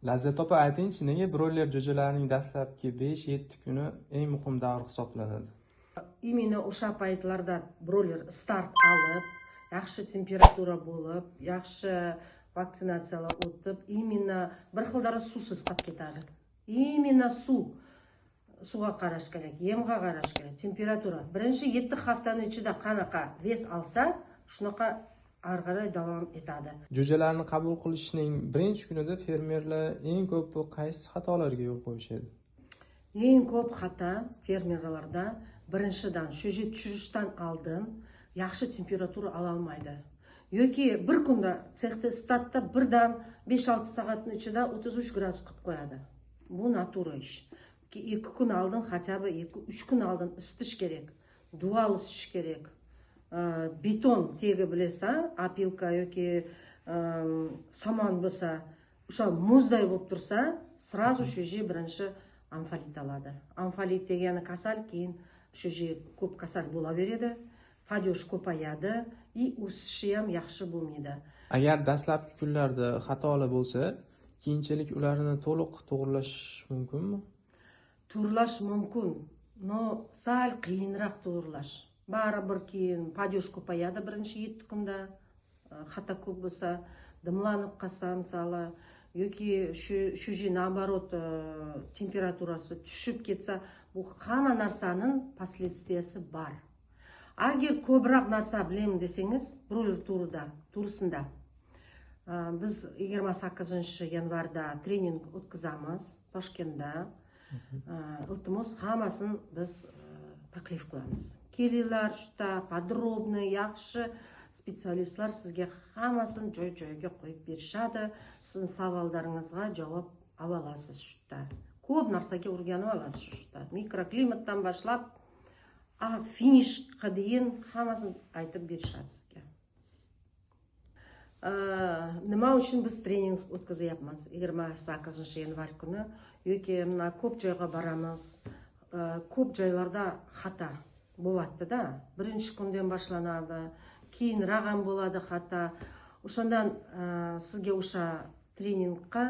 Lazzat opa, aytingchi, nega broiler jo'jalarining dastlabki 5-7 kuni eng muhim davr hisoblanadi? Именно o'sha paytlarda broiler start olib, yaxshi temperatura bo'lib, yaxshi vaksinatsiyalar o'tib, именно bir xildari suvsiz qolib ketadi. Именно suvga qarash kerak, yemga qarash kerak, temperatura. Birinchi 7 haftaning ichida qanaqa ves olsa, shunaqa arqaray davom etadi. Jo'jalarni qabul qilishning birinchi kunida fermerlar eng ko'p qaysi xatolarga yo'l qo'yishadi? Eng ko'p xato fermerlarda birinchidan sho'ja tushirishdan oldin yaxshi temperatura ola olmaydi. Yoki bir kunda sexda statda birdan 5-6 soatning ichida 33 gradus qilib qo'yadi. Bu natura ish. 2 kun oldin, хотя бы 2-3 kun oldin isitish kerak. Dual isitish kerak. Beton tegi bilesa, apilka yoki somon bo'lsa, o'sha muzday bo'lib tursa, sразу sho'ja birinchi amfolit oladi. Amfolit degani kasal, keyin sho'ja ko'p kasal bo'laveradi, падеж ko'payadi, o'sishi ham yaxshi bo'lmaydi. Agar dastlabki kunlarda xatolar bo'lsa, keyinchalik ularni to'liq to'g'rilash mumkinmi? To'g'rilash mumkin, но sal qiyinroq to'g'rilash. Baribir keyin падеж ko'payadi birinchi 7 kunda, xato ko'p bo'lsa, dimlanib qolsa, misoli, yoki sho'ja naоборот temperaturasi tushib ketsa, bu hamma narsaning последствияsi bor. Agar ko'proq narsa bilaman desangiz, broiler turisida biz 28-yanvarda trening o'tkazamiz Toshkentda. Iltimos hammasini biz taklif qilamiz. Kelinglar, shunda podrobniy, yaxshi specialistlar sizga hammasini joy-joyiga qo'yib berishadi. Sizning savollaringizga javob ola olasiz shunda. Ko'p narsaga o'rganib olasiz shunda. Mikroklimatdan boshlab finishga дейін hammasini aytib berishadi sizga. Nima uchun biz trening o'tkazyapmiz 28-yanvar kuni? Yoki ko'p joyga boramiz. Ko'p joylarda xato bo'ladida. Birinchi kundan boshlanadi, keyinroq ham bo'ladi xato. O'shandan sizga o'sha treningga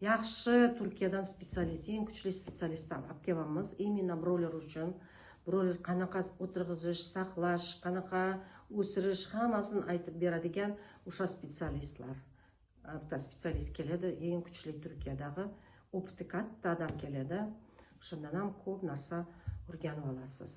yaxshi Turkiyadan specialist, eng kuchli specialistlar olib kelamiz. Именно broiler uchun. Broiler qanaqa o'tirg'izish, saqlash, qanaqa o'sirish, hammasini aytib beradigan o'sha specialistlar. Bitta specialist keladi, eng kuchli Turkiyadagi opti katta odam keladi. Shundan ham ko'p narsa o'rganib olasiz.